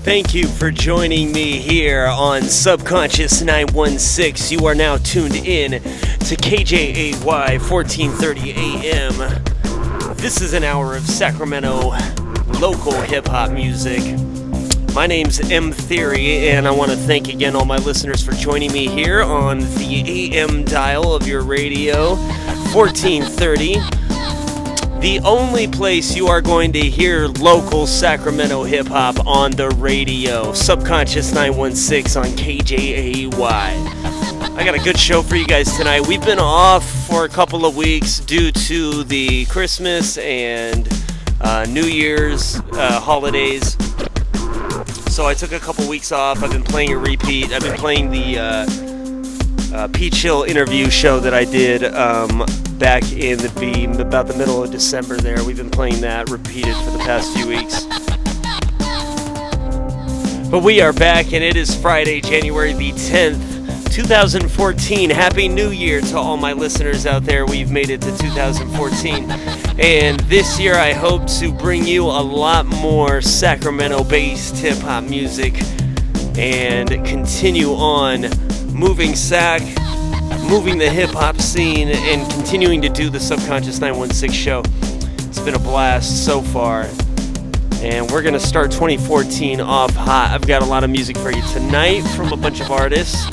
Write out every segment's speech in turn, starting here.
Thank you for joining me here on Subconscious 916. You are now tuned in to KJAY 1430 AM. This is an hour of Sacramento local hip-hop music. My name's M Theory, and I want to thank again all my listeners for joining me here on the AM dial of your radio, 1430. The only place you are going to hear local Sacramento hip-hop on the radio. Subconscious 916 on KJAY. I got a good show for you guys tonight. We've been off for a couple of weeks due to the Christmas and New Year's holidays. So I took a couple weeks off. I've been playing a repeat. I've been playing the Peach Hill interview show that I did back in about the middle of December there. We've been playing that repeated for the past few weeks. But we are back, and it is Friday, January the 10th, 2014. Happy New Year to all my listeners out there. We've made it to 2014. And this year I hope to bring you a lot more Sacramento-based hip-hop music and continue on moving the hip-hop scene and continuing to do the Subconscious 916 show. It's been a blast so far, and we're going to start 2014 off hot. I've got a lot of music for you tonight from a bunch of artists.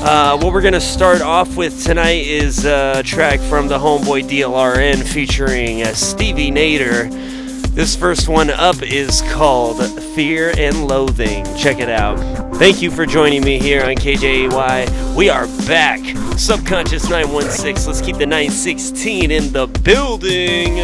What we're going to start off with tonight is a track from the homeboy DLRN featuring Stevie Nader. This first one up is called Fear and Loathing. Check it out. Thank you for joining me here on KJAY. We are back. Subconscious 916. Let's keep the 916 in the building.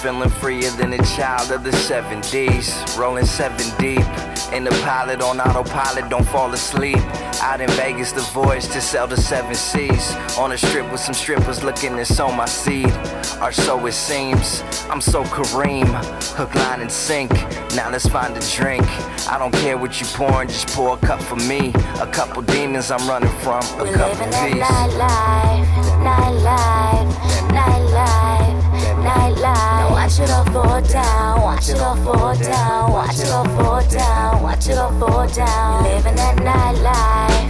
Feeling freer than a child of the 70s. Rolling 7 deep. In the pilot on autopilot, don't fall asleep. Out in Vegas, the voyage to sell the 7 C's. On a strip with some strippers looking to sow my seed. Or so it seems. I'm so Kareem. Hook, line, and sink. Now let's find a drink. I don't care what you pouring, just pour a cup for me. A couple demons I'm running from. A couple peace. Now watch it all fall down, watch it all fall down, watch it all fall down, watch it all fall down. You're living that nightlife.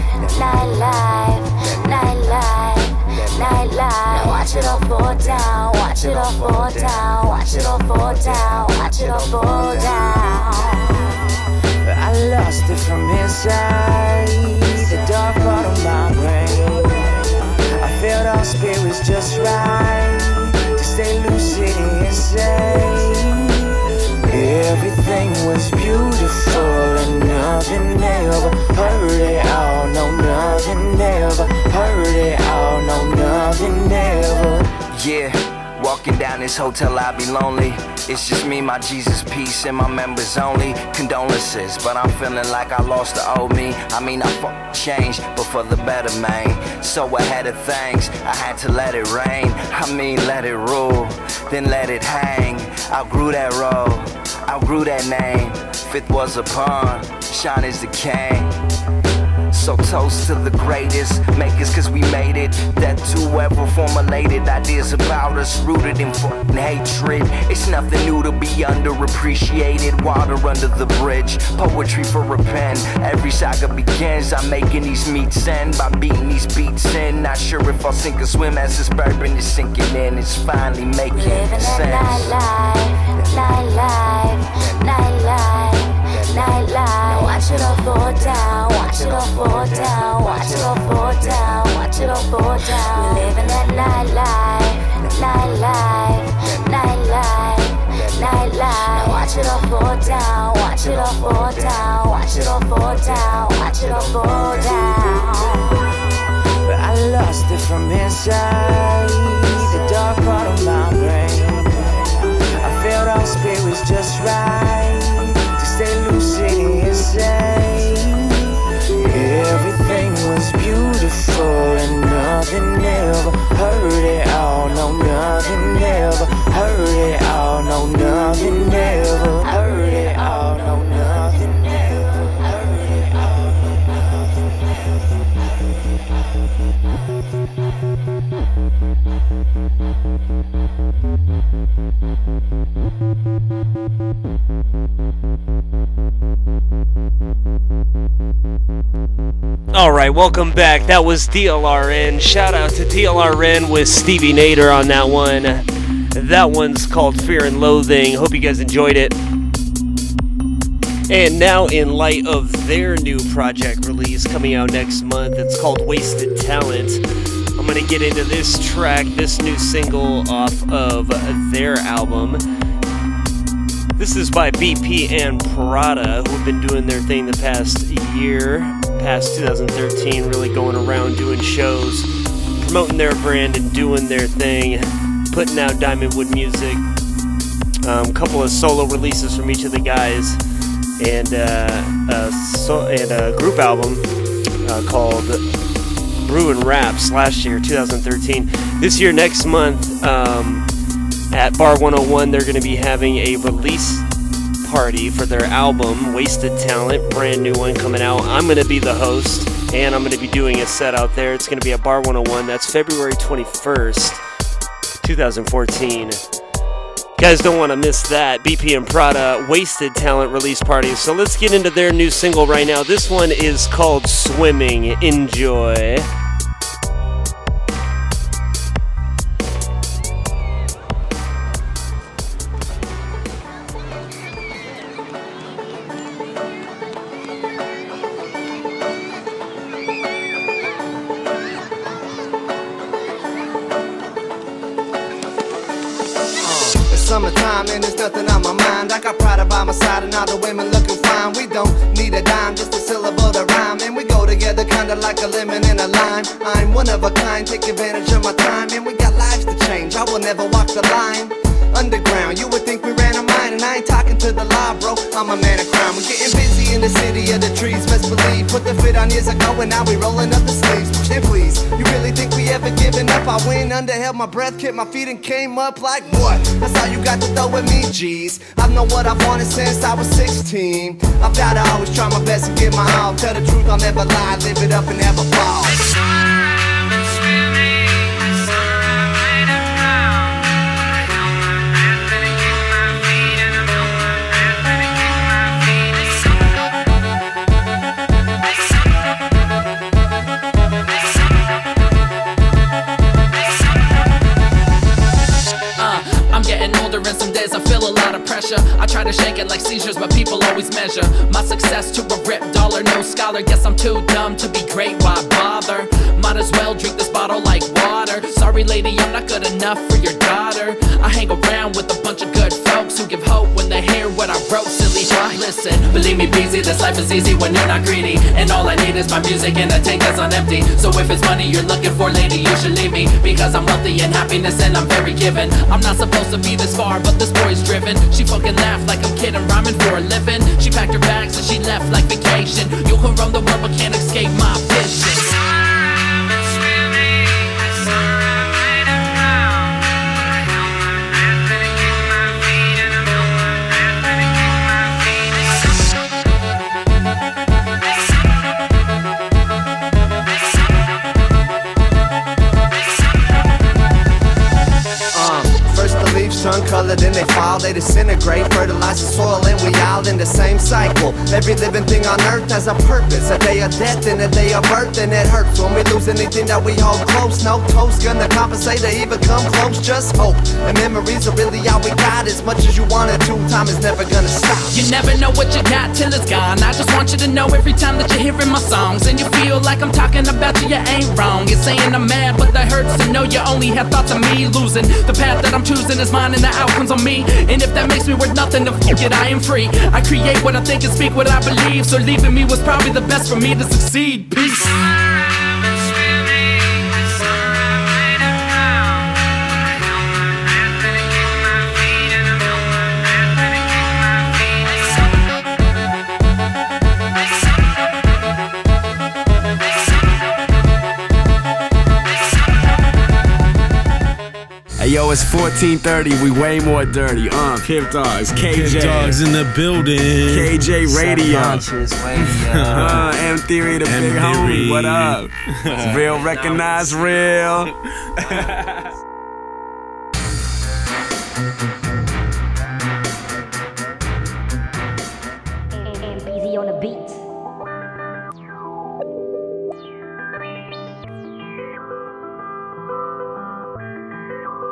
Now watch it all fall down, watch it all fall down, watch it all fall down, watch it all fall down. I lost it from inside the dark part of my brain. I felt our spirits just right. Stay lucid and insane. Everything was beautiful and nothing ever hurt it all. No, nothing ever hurt it all. No, nothing ever. Yeah, walking down this hotel I be lonely. It's just me, my Jesus peace, and my members only. Condolences, but I'm feeling like I lost the old me. I mean I changed, but for the better, man. So ahead of things, I had to let it rain. I mean let it rule, then let it hang. Outgrew that role, outgrew that name. Fifth was a pawn, Sean is the king. So toast to the greatest makers, cause we made it. That to whoever formulated ideas about us, rooted in fucking hatred. It's nothing new to be underappreciated. Water under the bridge, poetry for a pen. Every saga begins, I'm making these meets end by beating these beats in. Not sure if I'll sink or swim as this bourbon is sinking in. It's finally making sense. Now watch it all fall down, watch it all fall down, watch it all fall down, watch it all fall down. We're living that nightlife. Now watch it all fall down, watch it all fall down, watch it all fall down, watch it all fall down. But I lost it from inside the dark part of my brain. I felt our spirits just nothing never. Heard it all, no nothing never. Heard it all, no nothing never. Heard it all, Alright, welcome back. That was DLRN. Shout out to DLRN with Stevie Nader on that one. That one's called Fear and Loathing. Hope you guys enjoyed it. And now, in light of their new project release coming out next month, it's called Wasted Talent. I'm going to get into this track, this new single off of their album. This is by BP and Prada, who have been doing their thing the past year, past 2013, really going around doing shows, promoting their brand and doing their thing, putting out Diamondwood music. A couple of solo releases from each of the guys, and a group album called Brew and Raps last year, 2013. This year, next month, at Bar 101, they're going to be having a release party for their album, Wasted Talent, brand new one coming out. I'm going to be the host, and I'm going to be doing a set out there. It's going to be at Bar 101. That's February 21st, 2014. You guys don't want to miss that. BP and Prada, Wasted Talent release party. So let's get into their new single right now. This one is called Swimming. Enjoy. Summertime and there's nothing on my mind. I got Prada by my side and all the women looking fine. We don't need a dime, just a syllable to rhyme. And we go together kinda like a lemon and a lime. I'm one of a kind, take advantage of my time. And we got lives to change, I will never walk the line. Underground, you would think we ran a mine. And I ain't talking to the law, bro, I'm a man of crime. We're getting busy in the city of the trees, best believe. Put the fit on years ago and now we rolling up the sleeves. Push it please, you really think we ever giving up? I went under, held my breath, kept my feet and came up like what? That's all you got to throw at me, G's. I know what I wanted since I was 16. I've gotta always try my best and give my all. Tell the truth, I'll never lie, live it up and have a ball. And some days I feel a lot of pressure. I try to shake it like seizures, but people always measure my success to a ripped dollar. No scholar, guess I'm too dumb to be great, why bother? Might as well drink this bottle like water. Sorry lady, I'm not good enough for your daughter. I hang around with a bunch of good folks who give hope when they hear what I wrote. Silly try, listen, believe me BZ, this life is easy when you're not greedy. And all I need is my music and a tank that's on empty. So if it's money you're looking for, lady, you should leave me, because I'm wealthy and happiness and I'm very given. I'm not supposed to be this far, but this boy's driven. She fucking laughed like I'm kidding, rhyming for a living. She packed her bags and she left like vacation. You can roam the world but can't escape my vision. Sun-colored and they fall, they disintegrate, fertilize the soil and we all in the same cycle. Every living thing on earth has a purpose, a day of death and a day of birth, and it hurts when we lose anything that we hold close. No toast gonna compensate to even come close, just hope. And memories are really all we got, as much as you wanted to, time is never gonna stop. You never know what you got till it's gone. I just want you to know every time that you're hearing my songs and you feel like I'm talking about you, you ain't wrong. You're saying I'm mad, but that hurts to know you only have thoughts of me losing. The path that I'm choosing is mine and the outcomes on me. And if that makes me worth nothing, then fuck it, I am free. I create what I think and speak what I believe. So leaving me was probably the best for me to succeed. Peace. yo, it's 1430. We way more dirty. Pip Dogs, KJ. Pip Dogs in the building. KJ Radio. Subconscious Radio. M Theory, the big homie. What up? Real recognize real. And BZ on the beat.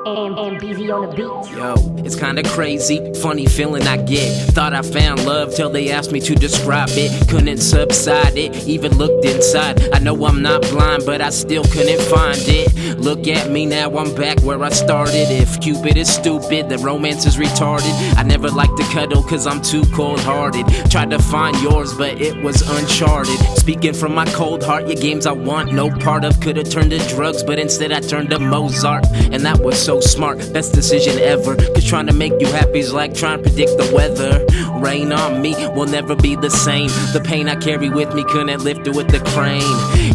And BZ on the beat. Yo, it's kinda crazy, funny feeling I get. Thought I found love till they asked me to describe it. Couldn't subside it, even looked inside. I know I'm not blind, but I still couldn't find it. Look at me now, I'm back where I started. If Cupid is stupid, then romance is retarded. I never like to cuddle cause I'm too cold-hearted. Tried to find yours, but it was uncharted. Speaking from my cold heart, your games I want no part of. Could've turned to drugs, but instead I turned to Mozart. And that was so smart, best decision ever. Cause trying to make you happy is like trying to predict the weather. Rain on me will never be the same. The pain I carry with me couldn't lift it with the crane.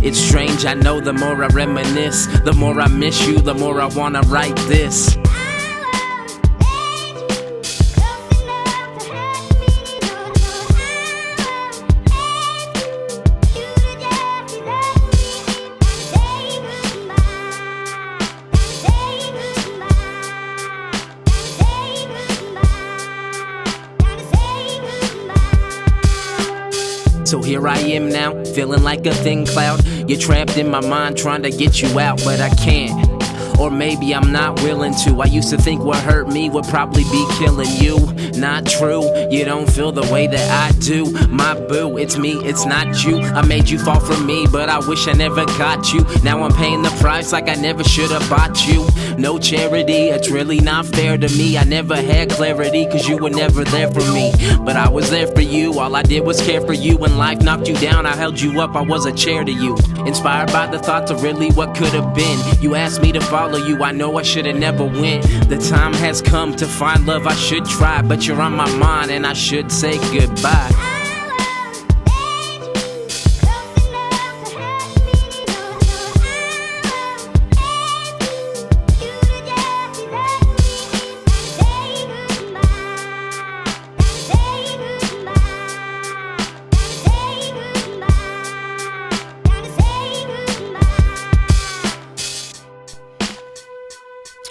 It's strange, I know the more I reminisce, the more I miss you, the more I wanna write this. So here I am now, feeling like a thin cloud. You're trapped in my mind, trying to get you out, but I can't. Or maybe I'm not willing to. I used to think what hurt me would probably be killing you. Not true, you don't feel the way that I do. My boo, it's me, it's not you. I made you fall for me, but I wish I never got you. Now I'm paying the price like I never should have bought you. No charity, it's really not fair to me. I never had clarity cause you were never there for me. But I was there for you, all I did was care for you. When life knocked you down, I held you up, I was a chair to you. Inspired by the thoughts of really what could have been. You asked me to follow you, I know I should have never went. The time has come to find love, I should try. But you're on my mind and I should say goodbye.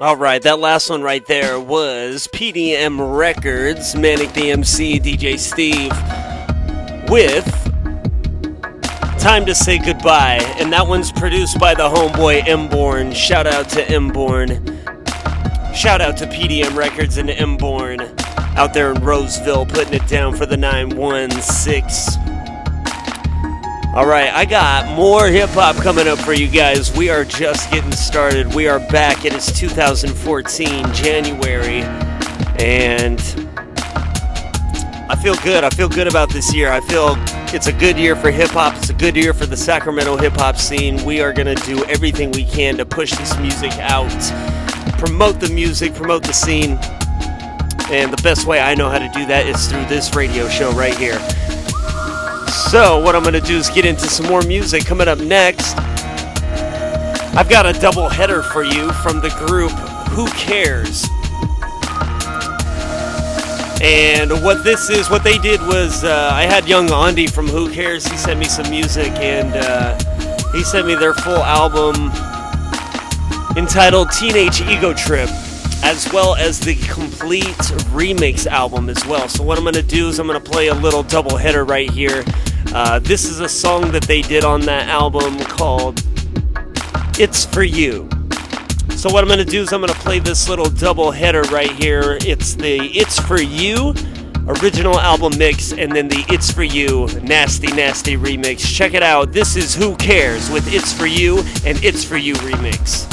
All right, that last one right there was PDM Records, Manic DMC, DJ Steve, with Time to Say Goodbye. And that one's produced by the homeboy Mborn. Shout out to Mborn. Shout out to PDM Records and Mborn out there in Roseville, putting it down for the 916. All right, I got more hip-hop coming up for you guys. We are just getting started. We are back. It is 2014, January, and I feel good. I feel good about this year. I feel it's a good year for hip-hop. It's a good year for the Sacramento hip-hop scene. We are going to do everything we can to push this music out, promote the music, promote the scene, and the best way I know how to do that is through this radio show right here. So what I'm going to do is get into some more music. Coming up next, I've got a double header for you from the group Who Cares. And what they did was, I had Young Andy from Who Cares. He sent me some music, and he sent me their full album entitled Teenage Ego Trip, as well as the complete remix album as well. So what I'm going to do is I'm going to play a little double header right here. This is a song that they did on that album called It's For You. So what I'm going to do is I'm going to play this little double header right here. It's the It's For You original album mix, and then the It's For You Nasty Nasty remix. Check it out. This is Who Cares with It's For You and It's For You remix.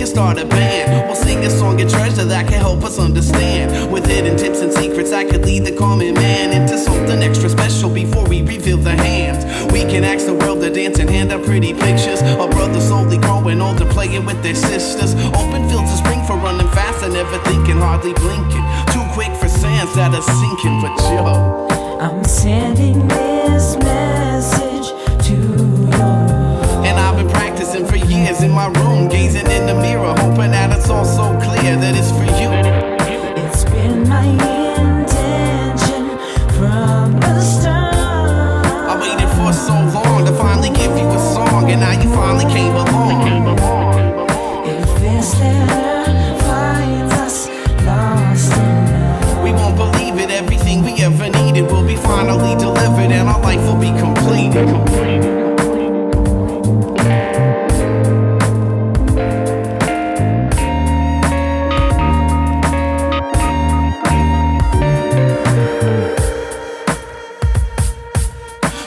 Start a band. We'll sing sing a song and treasure that can help us understand. With hidden tips and secrets that could lead the common man into something extra special before we reveal the hands. We can ask the world to dance and hand out pretty pictures of brothers slowly growing older, playing with their sisters. Open fields of spring for running fast and never thinking, hardly blinking. Too quick for sands that are sinking, but yo, I'm sending this message to you. And I've been practicing for years in my room, gazing in the mirror, hoping that it's all so clear that it's for you. It's been my intention from the start. I waited for so long to finally give you a song, and now you finally came along. If this letter finds us lost in love, We won't believe it, everything we ever needed will be finally delivered, and our life will be completed.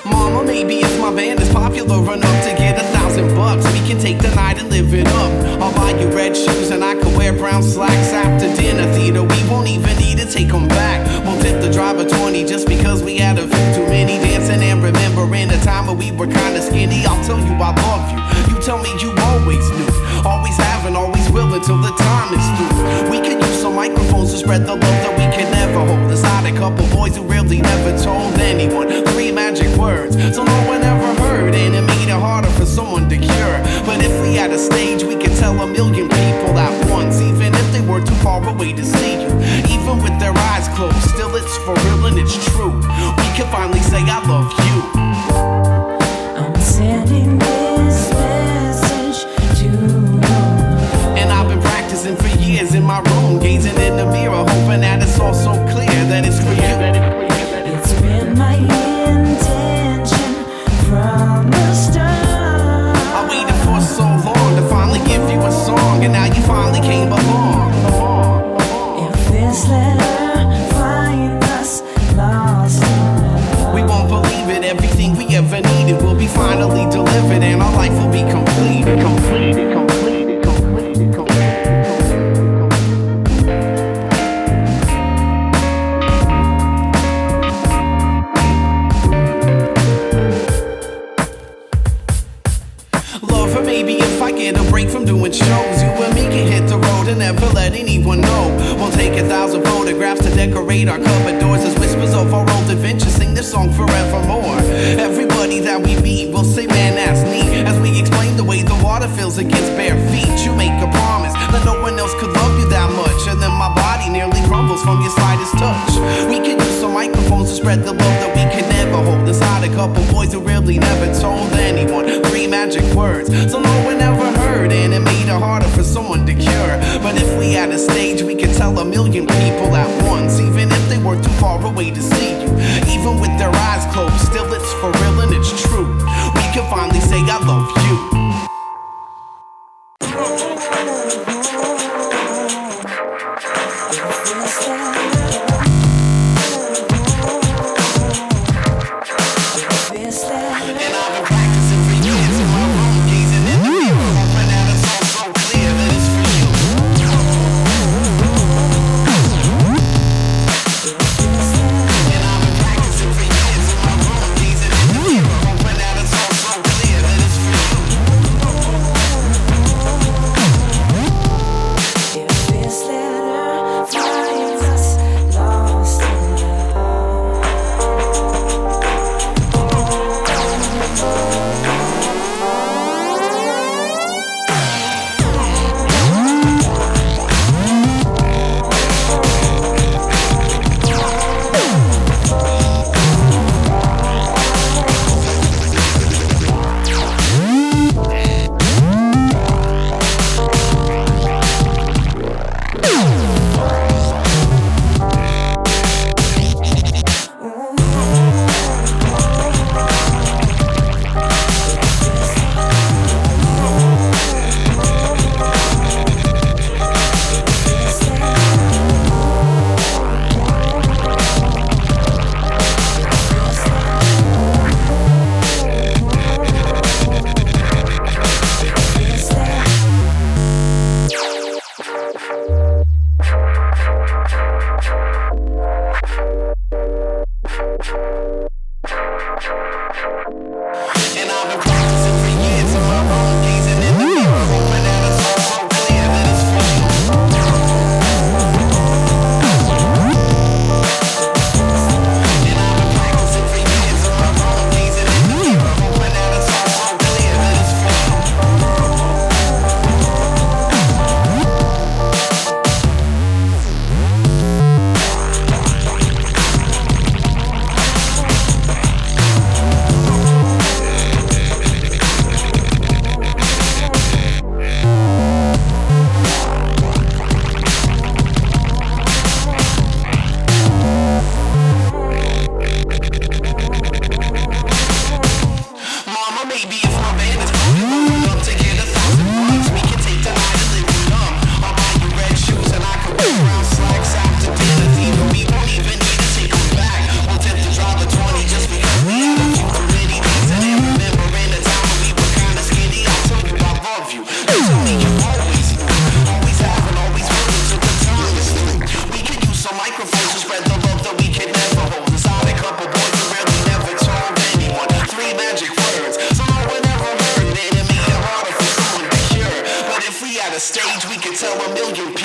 Mama, maybe if my band is popular enough to get $1,000, we can take the night and live it up. I'll buy you red shoes and I can wear brown slacks. After dinner theater, we won't even need to take them back. We'll tip the driver 20 just because we had a few too many dancing and remembering a time when we were kinda skinny. I'll tell you I love you, you tell me you always knew. Always have and always will until the time is through. We could use some microphones to spread the love that we can never hold inside. A couple boys who really never told anyone 3 magic words so no one ever heard, and it made it harder for someone to cure. But if we had a stage, we could tell 1,000,000 people at once, even if they were too far away to see you. Even with their eyes closed, still it's for real and it's true. We can finally say I love you. I'm sending this message to you. And I've been practicing for years in my room, gazing in the mirror, hoping that it's all so clear that it's for you. It's been my intention from the start. I waited for so long to finally give you a song, and now you finally came along. If this letter finds us lost in love, We won't believe it, everything we ever needed will be finally delivered, and our life will be completed. Completed, completed, completed, completed. Love her, maybe if I get a break from doing shows, you and me can hit the road and never let anyone know. We'll take 1,000 photographs to decorate our cupboard doors as whispers of our old adventures. Sing this song forevermore. Everybody that we meet will say, man, that's neat. As we explain the way the water feels against bare feet, you make a promise that no one else could love you that much, and then my body nearly crumbles from your slightest touch. We can use some microphones to spread the love that we can never hold inside. A couple boys who really never told anyone 3 magic words so no one ever heard, and it made it harder for someone to cure. But if we had a stage, we could tell 1,000,000 people at once, even if they were too far away to see you. Even with their eyes closed, still it's for real and it's true. We can finally say I love you. this letter. And I've been practicing for years in my room, gazing in the mirror, hoping that it's all so clear that it's for you.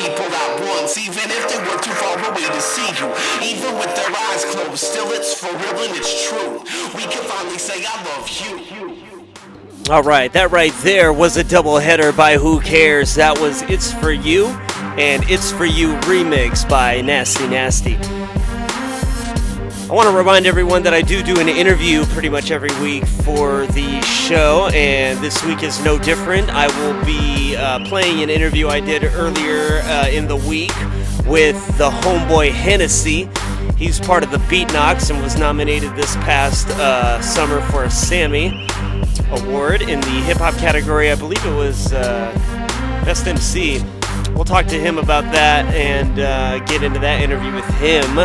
people at once, even if they were too far away to see you. Even with their eyes closed, still it's for real and it's true. We can finally say I love you. All right, that right there was a double header by Who Cares. That was It's For You and It's For You remix by Nasty Nasty. I want to remind everyone that I do an interview pretty much every week for the show, and this week is no different. I will be playing an interview I did earlier in the week with the homeboy Hennessy. He's part of the Beatnox and was nominated this past summer for a Sammy Award in the hip-hop category. I believe it was Best MC. We'll talk to him about that and get into that interview with him.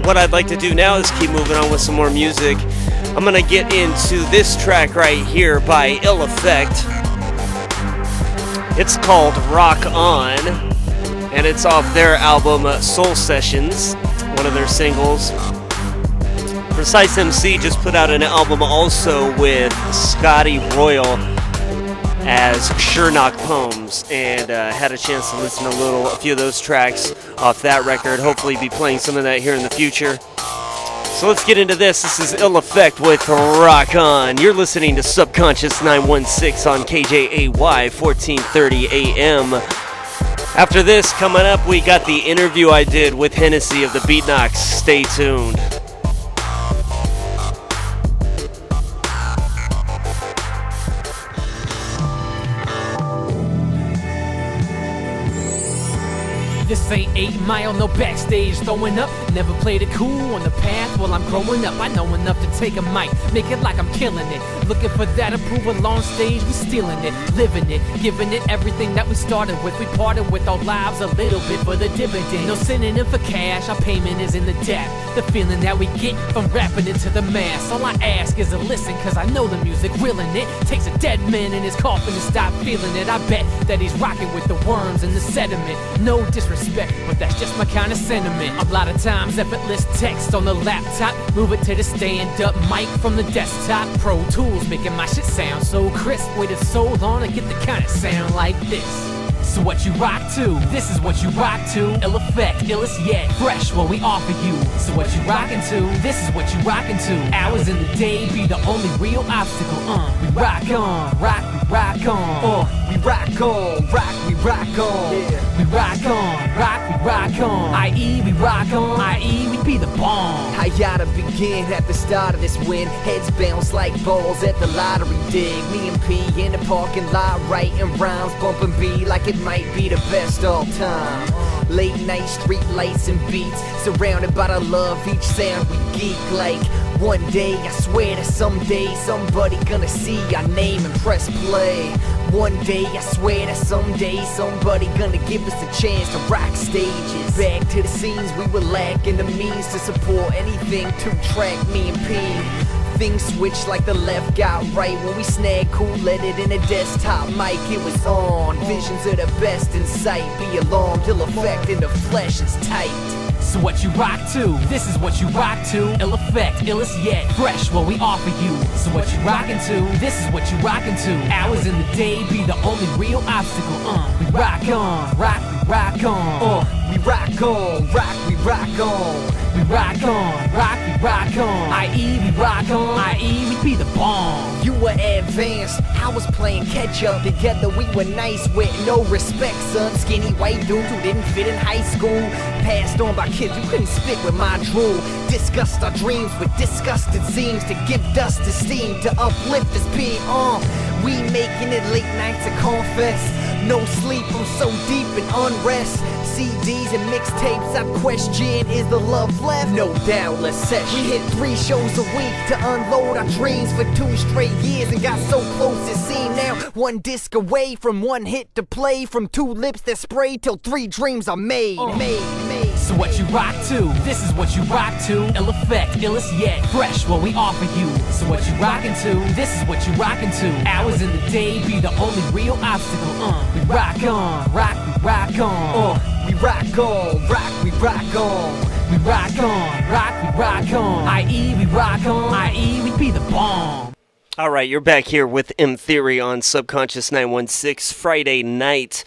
What I'd like to do now is keep moving on with some more music. I'm going to get into this track right here by Ill Effect. It's called Rock On, and it's off their album Soul Sessions, one of their singles. Precise MC just put out an album also with Scotty Royal as Sure Knock Poems, and had a chance to listen to a few of those tracks off that record. Hopefully be playing some of that here in the future. So let's get into this. This is Ill Effect with Rock On. You're listening to Subconscious 916 on KJAY 1430 AM. After this, coming up, we got the interview I did with Hennessy of the Beatnox. Stay tuned. This ain't 8 Mile, no backstage throwing up. Never played it cool on the path while I'm growing up. I know enough to take a mic, make it like I'm killing it. Looking for that approval on stage, we stealing it, living it, giving it everything that we started with. We parted with our lives a little bit for the dividend. No sending in for cash, our payment is in the debt. The feeling that we get from rapping into the mass. All I ask is a listen, cause I know the music willing it. Takes a dead man in his coffin to stop feeling it. I bet that he's rocking with the worms and the sediment. No disrespect, but that's just my kind of sentiment. A lot of times effortless text on the laptop, move it to the stand-up mic from the desktop. Pro Tools making my shit sound so crisp. Waited so long to get the kind of sound like this. So what you rock to, this is what you rock to. Ill Effect, illest yet, fresh what we offer you. So what you rockin' to, this is what you rockin' to. Hours in the day be the only real obstacle. We rock on, rock, we rock on. We rock on, rock, we rock on. Yeah. We rock on, rock, we rock on. I.e. we rock on, I.e. we be the bomb. I gotta begin at the start of this win. Heads bounce like balls at the lottery dig. Me and P in the parking lot writing rhymes, bumping B like it might be the best all time. Late night street lights and beats, surrounded by the love each sound we geek like. One day I swear that someday somebody gonna see our name and press play. One day I swear that someday somebody gonna give us a chance to rock stages. Back to the scenes we were lacking the means to support anything to track me and P. Things switched like the left got right when we snagged cool-headed in a desktop mic. It was on, visions of the best in sight. Be alarmed, Ill Effect in the flesh is tight. So what you rock to, this is what you rock to. Ill Effect, illest yet, fresh what we offer you. So what you rockin' to, this is what you rockin' to. Hours in the day be the only real obstacle. We rock on, rock, we rock on. We rock on, rock, we rock on. We rock on, rock, we rock on. I.e. we rock on, I.e. we be the bomb. You were advanced, I was playing catch up. Together we were nice with no respect, son. Skinny white dudes who didn't fit in high school, passed on by kids who couldn't spit with my drool. Discussed our dreams with disgusted seams to give dust to steam, to uplift this being on. We making it late nights to confess. No sleep, I'm so deep in unrest. CDs and mixtapes, I question, is the love left? No doubt, let's set. We hit 3 shows a week to unload our dreams for 2 straight years and got so close it seemed now. 1 disc away from 1 hit to play, from 2 lips that spray till 3 dreams are made. So what you rock to, this is what you rock to. Ill Effect, illest yet, fresh what we offer you. So what you rockin' to, this is what you rockin' to. Hours in the day be the only real obstacle. We rock on, rock, we rock on. We rock on, rock, we rock on. We rock on, rock, we rock on. I.e. we rock on, I.e. we be the bomb. All right, you're back here with M Theory on Subconscious 916 Friday night.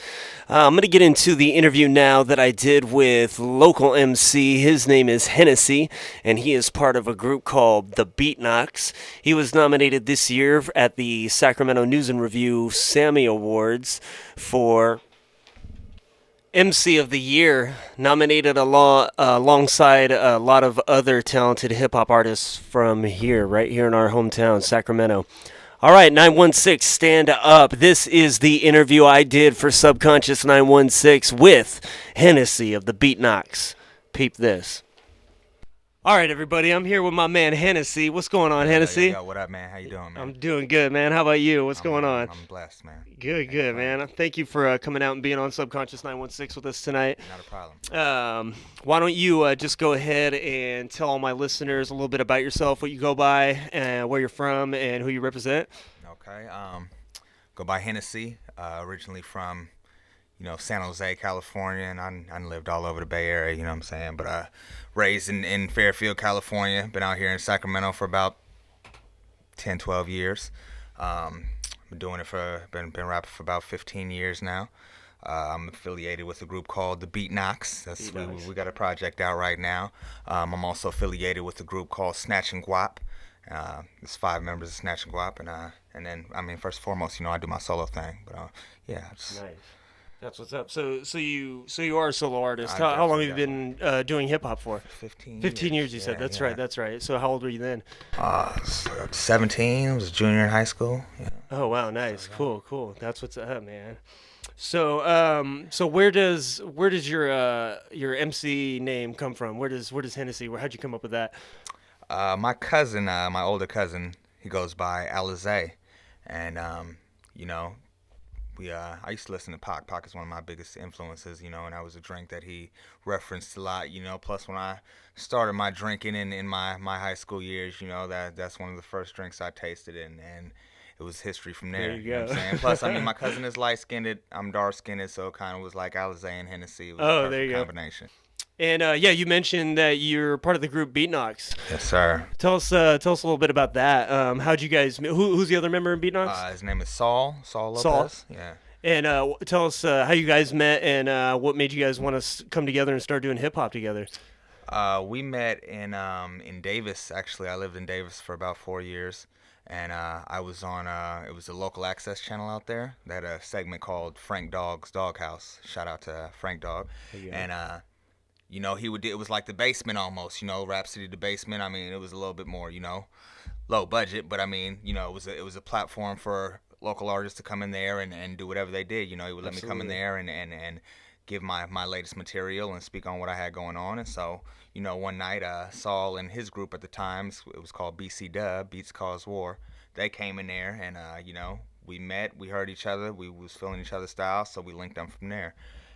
I'm going to get into the interview now that I did with local MC. His name is Hennessy, and he is part of a group called The Beatnox. He was nominated this year at the Sacramento News and Review Sammy Awards for MC of the Year, nominated alongside a lot of other talented hip-hop artists from here, right here in our hometown, Sacramento. All right, 916, stand up. This is the interview I did for Subconscious 916 with Hennessy of the Beatnox. Peep this. All right, everybody, I'm here with my man Hennessy. What's going on, Hennessy? Yo, what up, man? How you doing, man? I'm doing good, man. How about you? What's going on? I'm blessed, man. Good, man. Thank you for coming out and being on Subconscious 916 with us tonight. Not a problem. Why don't you just go ahead and tell all my listeners a little bit about yourself, what you go by, and where you're from, and who you represent? Okay. Go by Hennessy. Originally from, San Jose, California, and I lived all over the Bay Area. You know what I'm saying? But raised in Fairfield, California. Been out here in Sacramento for about 10, 12 years. Been doing it been rapping for about 15 years now. I'm affiliated with a group called The Beatnox. We got a project out right now. I'm also affiliated with a group called Snatch and Guap. There's 5 members of Snatch and Guap, and then first and foremost, I do my solo thing. But Nice. That's what's up. So you are a solo artist. How long have you been doing hip hop for? 15 years. You said. That's right. That's right. So how old were you then? 17. I was a junior in high school. Yeah. Oh wow, nice, cool. That's what's up, man. So where does your MC name come from? Where does Hennessy? How'd you come up with that? My cousin, my older cousin, he goes by Alizé, and I used to listen to Pac. Pac is one of my biggest influences, and that was a drink that he referenced a lot, Plus, when I started my drinking in my high school years, that's one of the first drinks I tasted, and it was history from there. There you know go. what I'm saying? Plus, my cousin is light-skinned, I'm dark-skinned, so it kind of was like Alizé and Hennessy. It was a perfect combination. And you mentioned that you're part of the group Beatnox. Yes, sir. Tell us a little bit about that. How'd you guys? Who's the other member in Beatnox? His name is Saul Lopez. Saul. Yeah. And tell us how you guys met and what made you guys want to come together and start doing hip hop together. We met in Davis. Actually, I lived in Davis for about 4 years, and I was on it was a local access channel out there. They had a segment called Frank Dog's Doghouse. Shout out to Frank Dog. And he would. It was like The Basement almost. Rhapsody The Basement. It was a little bit more, low budget, but it was a platform for local artists to come in there and do whatever they did. He would let me come in there and give my latest material and speak on what I had going on. And so, one night, Saul and his group at the time, it was called BC Dub, Beats Cause War. They came in there and, we met, we heard each other, we was feeling each other's style, so we linked them from there.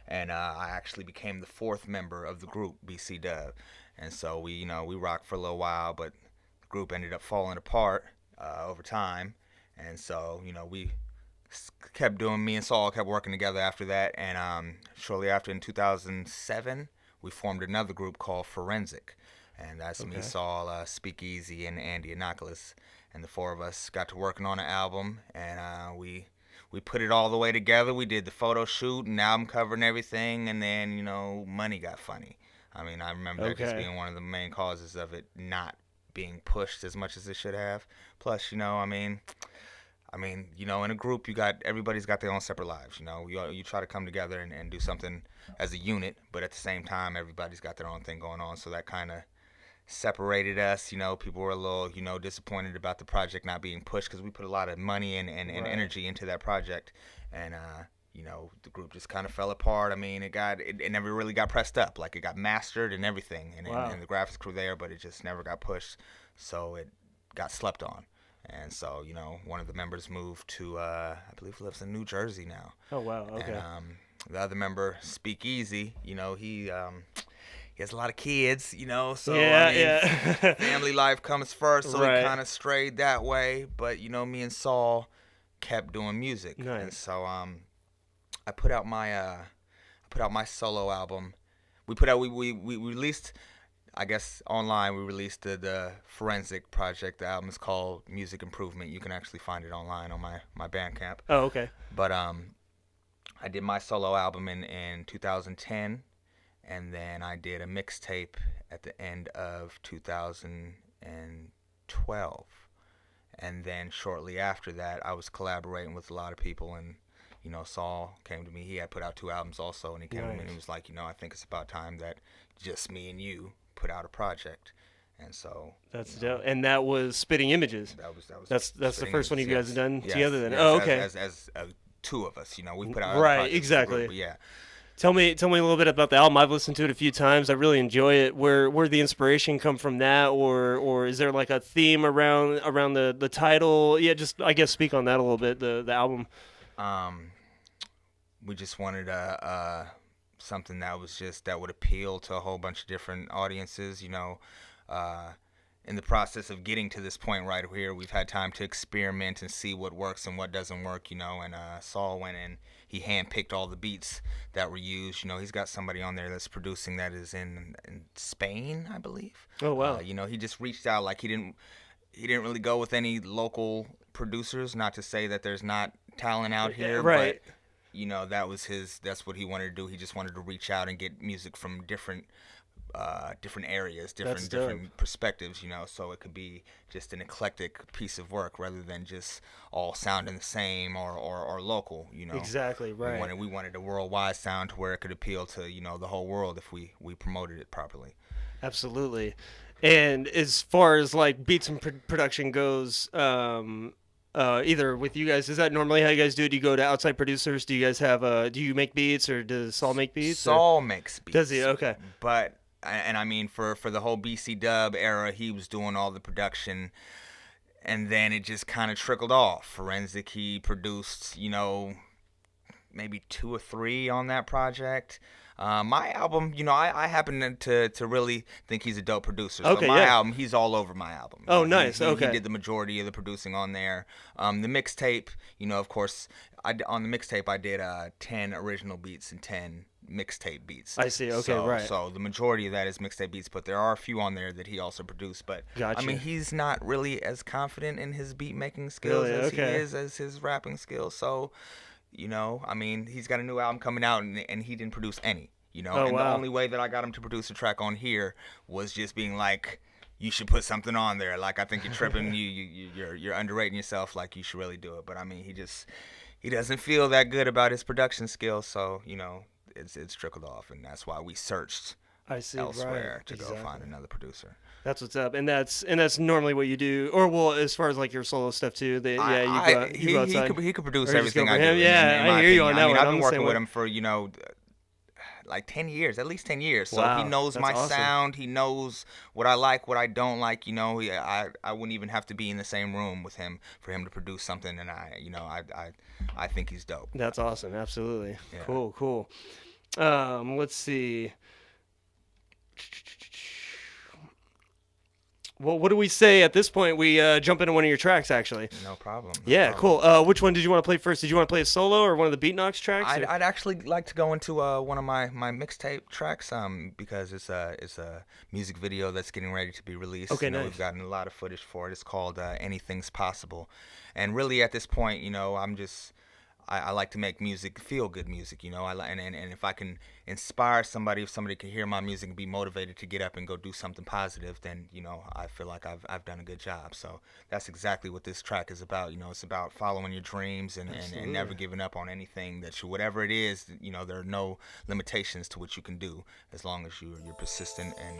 And I actually became the 4th member of the group, BC Dub. And so we rocked for a little while, but the group ended up falling apart over time. And so, we kept doing, me and Saul kept working together after that. And shortly after, in 2007, we formed another group called Forensic. And that's me, Saul, Speakeasy, and Andy Anacolis. And the 4 of us got to working on an album. And we put it all the way together. We did the photo shoot and album cover and everything. And then, money got funny. I remember that just being one of the main causes of it not being pushed as much as it should have. Plus, in a group, everybody's got their own separate lives. You try to come together and do something as a unit, but at the same time, everybody's got their own thing going on. So that kind of separated us. People were a little, disappointed about the project not being pushed because we put a lot of money and energy into that project, and the group just kind of fell apart. It never really got pressed up. Like, it got mastered and everything, and the graphics were there, but it just never got pushed. So it got slept on. And so, one of the members moved to, I believe he lives in New Jersey now. Oh, wow, okay. And the other member, Speakeasy, he has a lot of kids, so, family life comes first, so he kind of strayed that way. But, me and Saul kept doing music. Nice. And so, I put out my solo album. We released I guess online we released the Forensic project. The album is called Music Improvement. You can actually find it online on my Bandcamp. Oh, okay. But I did my solo album in 2010, and then I did a mixtape at the end of 2012. And then shortly after that, I was collaborating with a lot of people, and Saul came to me. He had put out 2 albums also, and he came to me and he was like, I think it's about time that just me and you put out a project. And so that's dope. And that was Spitting Images. That's the first one you guys have done together then. Yes, oh, okay. As 2 of us, we put out right, exactly. Group, yeah. Tell me a little bit about the album. I've listened to it a few times. I really enjoy it. Where the inspiration come from that, or is there like a theme around the title? Yeah, just I guess speak on that a little bit. The album. We just wanted something that would appeal to a whole bunch of different audiences. In the process of getting to this point right here, we've had time to experiment and see what works and what doesn't work. And Saul went in. He handpicked all the beats that were used. He's got somebody on there that's producing that is in Spain, I believe. Oh wow. He just reached out. Like he didn't really go with any local producers. Not to say that there's not talent out here, right? But that's what he wanted to do. He just wanted to reach out and get music from different areas, different perspectives, so it could be just an eclectic piece of work rather than just all sounding the same or local, Exactly, right. We wanted a worldwide sound to where it could appeal to, the whole world if we promoted it properly. Absolutely. And as far as like beats and production goes, either with you guys, is that normally how you guys do it? Do you go to outside producers? Do you guys have do you make beats, or does Saul make beats? Saul makes beats. Does he? Okay. But and I mean for the whole BC Dub era, he was doing all the production, and then it just kind of trickled off. Forensic, he produced, maybe 2 or 3 on that project. My album, I happen to really think he's a dope producer. So okay, my album, he's all over my album. Oh, nice. Okay. He did the majority of the producing on there. The mixtape, of course, on the mixtape I did 10 original beats and 10 mixtape beats. I see. Okay, right. So the majority of that is mixtape beats, but there are a few on there that he also produced. But gotcha. I mean, he's not really as confident in his beat making skills as he is as his rapping skills. So, I mean, he's got a new album coming out, and he didn't produce any. The only way that I got him to produce a track on here was just being like, you should put something on there. Like, I think you're tripping. You're underrating yourself. Like, you should really do it. But I mean, he doesn't feel that good about his production skills. So it's trickled off, and that's why we searched elsewhere to go find another producer. That's what's up, and that's normally what you do, or well, as far as like your solo stuff too. You go outside. He could produce everything I do. Yeah, I hear you on that one. I've been working with him for like 10 years, at least 10 years. So wow, he knows my sound. He knows what I like, what I don't like. I wouldn't even have to be in the same room with him for him to produce something, and I think he's dope. That's awesome. Absolutely. Yeah. Cool. Let's see. Well, what do we say at this point? We jump into one of your tracks, actually. No problem. Cool. Which one did you want to play first? Did you want to play a solo or one of the Beat Knocks tracks? I'd actually like to go into one of my mixtape tracks because it's a music video that's getting ready to be released. Okay, nice. We've gotten a lot of footage for it. It's called Anything's Possible. And really at this point, I like to make music, feel good music, and if I can inspire somebody, if somebody can hear my music and be motivated to get up and go do something positive, then I feel like I've done a good job. So that's exactly what this track is about. It's about following your dreams and never giving up on anything whatever it is. There are no limitations to what you can do as long as you're persistent and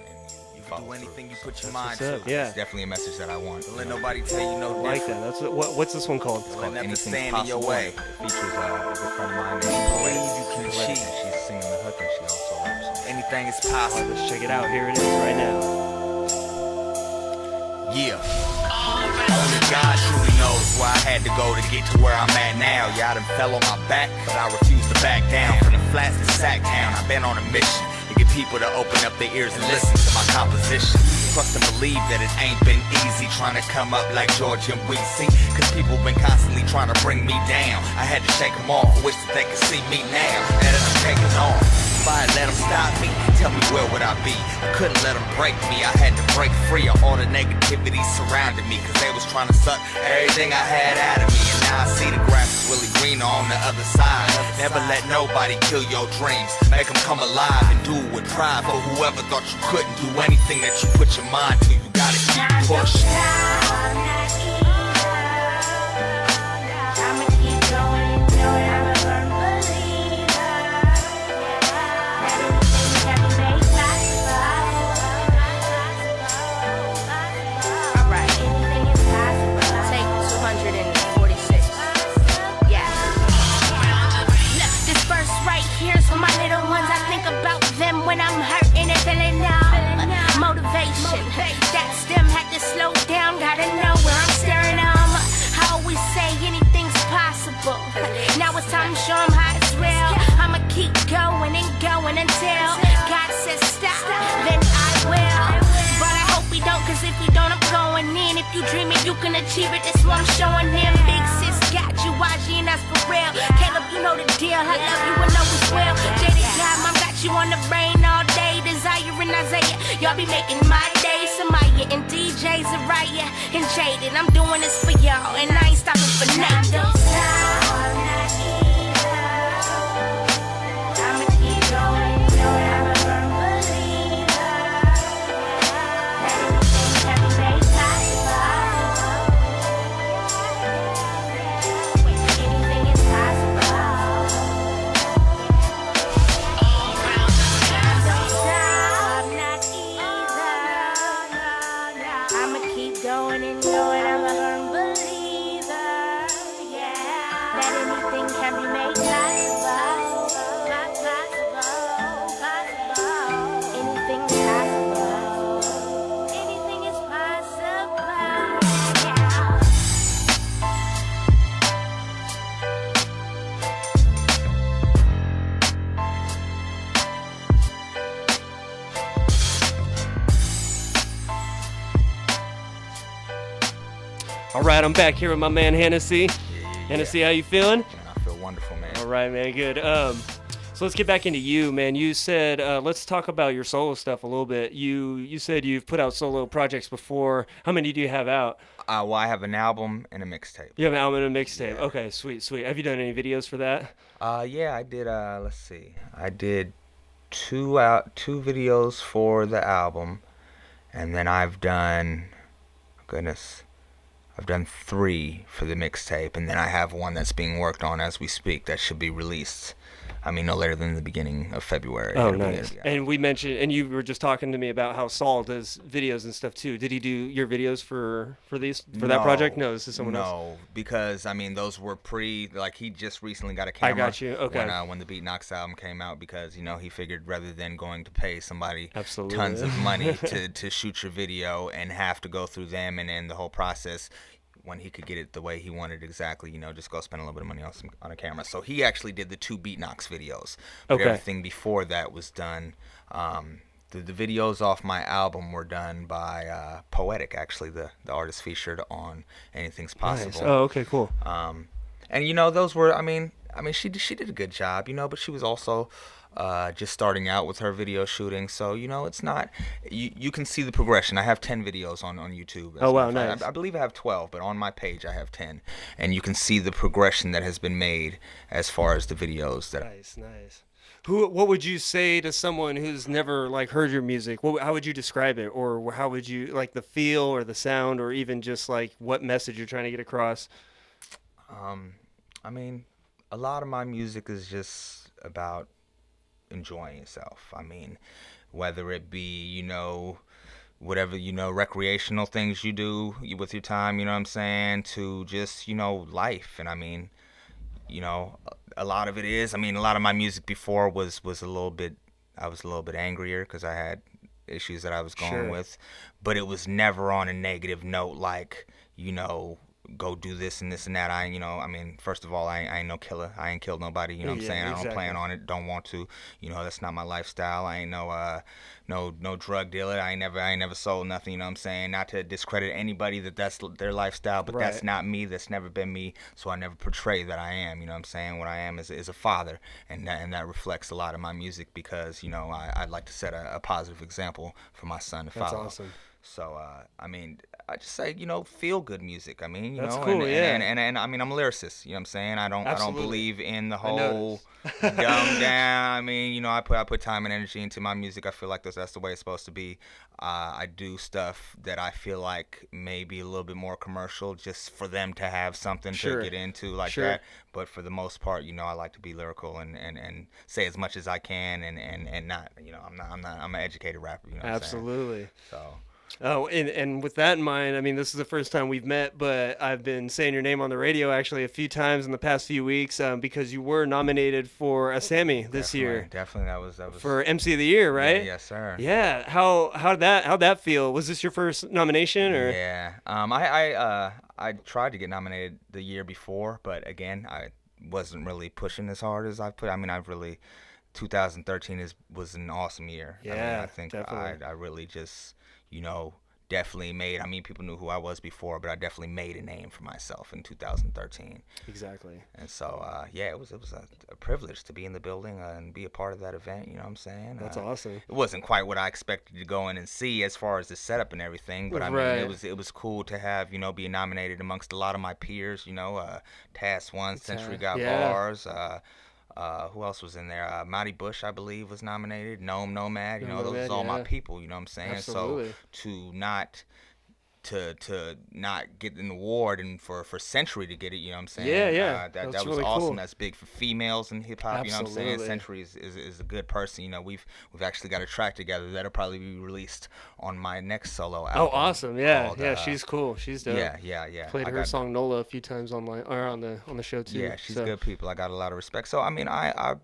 you follow anything you put your mind to. Yeah. It's definitely a message that I want. Don't let nobody tell you no different. I like that. That's what's this one called? It's called Anything's Possible. Your way. Features a good friend of mine named Poetic. You can achieve. She's singing the hook and she also raps. Anything is possible. Let's check it out. Here it is right now. Yeah. Only God truly knows where I had to go to get to where I'm at now. Yeah, I done fell on my back, but I refuse to back down. From the flats to Sacktown, I've been on a mission to get people to open up their ears and listen to my composition. Trust and believe that it ain't been easy trying to come up like George and Weezy, cause people been constantly trying to bring me down. I had to shake them off, wish that they could see me now, that I'm taking on. If I let them stop me, tell me where would I be? I couldn't let them break me, I had to break free of all the negativity surrounding me, cause they was trying to suck everything I had out of me. And now I see the grass is really greener on the other side. Never let nobody kill your dreams, make them come alive and do it with pride. For whoever thought you couldn't do anything that you put your mind to, you gotta keep pushing. I'ma keep going and going, I'm a firm believer. That anything can be made possible. Alright, anything is possible. Take 246. Yeah. Look, this verse right here's for my little ones. I think about them when I'm hurting and feeling numb. Motivation, that's them, had to slow down, gotta know where I'm staring them. I always say anything's possible. Now it's time to show them how it's real. I'ma keep going and going until God says stop, then I will. But I hope we don't, cause if we don't, I'm going in. If you dream it, you can achieve it, that's what I'm showing them. Big sis got you, YG, and that's for real. Caleb, you know the deal, I love you and know it's real. Jaded God, mom got you on the brain all day. Desire and Isaiah, y'all be making my day. Samaya and DJ Zariah and Jaden, I'm doing this for y'all, and I ain't stopping for nothing. I'ma keep going, I'm a firm believer. That anything can be made possible. Anything is possible. I'ma keep going and going, I'm a firm believer, yeah. That anything can be made possible. Anything is possible. Anything is possible, yeah. All right, I'm back here with my man Hennessy. Hennessy, how you feeling? Man, I feel wonderful, man. All right, man, good. So let's get back into you, man. You said let's talk about your solo stuff a little bit. You said you've put out solo projects before. How many do you have out? Well, I have an album and a mixtape. You have an album and a mixtape. Yeah. Okay, sweet. Have you done any videos for that? Yeah, I did. Let's see. I did two videos for the album, and then I've done, I've done 3 for the mixtape, and then I have one that's being worked on as we speak that should be released. I mean, no later than the beginning of February. Oh, nice. And we mentioned, and you were just talking to me about how Saul does videos and stuff too. Did he do your videos for that project? No, this is someone else. No, because I mean, those were he just recently got a camera. I got you. Okay. When the Beat Knocks album came out, because he figured rather than going to pay somebody Absolutely. tons of money to shoot your video and have to go through them and then the whole process, when he could get it the way he wanted exactly, just go spend a little bit of money on a camera. So he actually did the 2 Beat Knocks videos. But Okay. everything before that was done. The videos off my album were done by Poetic, actually, the artist featured on Anything's Possible. Nice. Oh, okay, cool. And those were, I mean, she did a good job, but she was also just starting out with her video shooting. So, it's not, you can see the progression. I have 10 videos on YouTube. Oh, wow, nice. I believe I have 12, but on my page I have 10. And you can see the progression that has been made as far as the videos. Nice. What would you say to someone who's never heard your music? How would you describe it, or how would you the feel or the sound, or even just what message you're trying to get across? I mean, a lot of my music is just about enjoying yourself. I mean, whether it be whatever recreational things you do with your time, what I'm saying, to just life. And I mean, a lot of it is, a lot of my music before was a little bit, I was a little bit angrier because I had issues that I was going with, but it was never on a negative note, go do this and this and that. I mean, first of all, I ain't no killer. I ain't killed nobody. You know what I'm saying? I don't plan on it. Don't want to. That's not my lifestyle. I ain't no drug dealer. I ain't never sold nothing. You know what I'm saying? Not to discredit anybody that's their lifestyle, but that's not me. That's never been me. So I never portray that I am. You know what I'm saying? What I am is a father, and that reflects a lot of my music because I'd like to set a positive example for my son to follow. That's awesome. So, I mean, I just say, feel good music. I mean, That's cool, and I mean, I'm a lyricist. You know what I'm saying? I don't believe in the whole dumb down. I mean, I put time and energy into my music. I feel like that's the way it's supposed to be. I do stuff that I feel like may be a little bit more commercial, just for them to have something to get into like that. But for the most part, I like to be lyrical and say as much as I can and not. I'm an educated rapper. You know what Absolutely. I'm saying? So. Oh, and with that in mind, I mean, this is the first time we've met, but I've been saying your name on the radio actually a few times in the past few weeks because you were nominated for a Sammy this year. Definitely, that was for MC of the Year, right? Yes, sir. Yeah. How'd that feel? Was this your first nomination, or? Yeah. I tried to get nominated the year before, but again, I wasn't really pushing as hard as I put. I mean, 2013 was an awesome year. Yeah, I mean, I think definitely. I really just. Definitely made. I mean, people knew who I was before, but I definitely made a name for myself in 2013. Exactly. And so, it was a privilege to be in the building and be a part of that event. You know what I'm saying? That's awesome. It wasn't quite what I expected to go in and see as far as the setup and everything, but I mean, it was cool to have be nominated amongst a lot of my peers. Task One, Century Got Bars. Who else was in there? Mighty Bush, I believe, was nominated. Gnome Nomad, those are all my people, you know what I'm saying? Absolutely. So to not get an award and for Century to get it, you know what I'm saying? Yeah. That was was really awesome. Cool. That's big for females in hip hop, you know what I'm saying? Century is a good person. We've actually got a track together that'll probably be released on my next solo album. Oh, awesome. Yeah. Called, she's cool. She's dope. Yeah. Played her song Nola a few times online or on the show too. Yeah, she's good people. I got a lot of respect. So I mean, it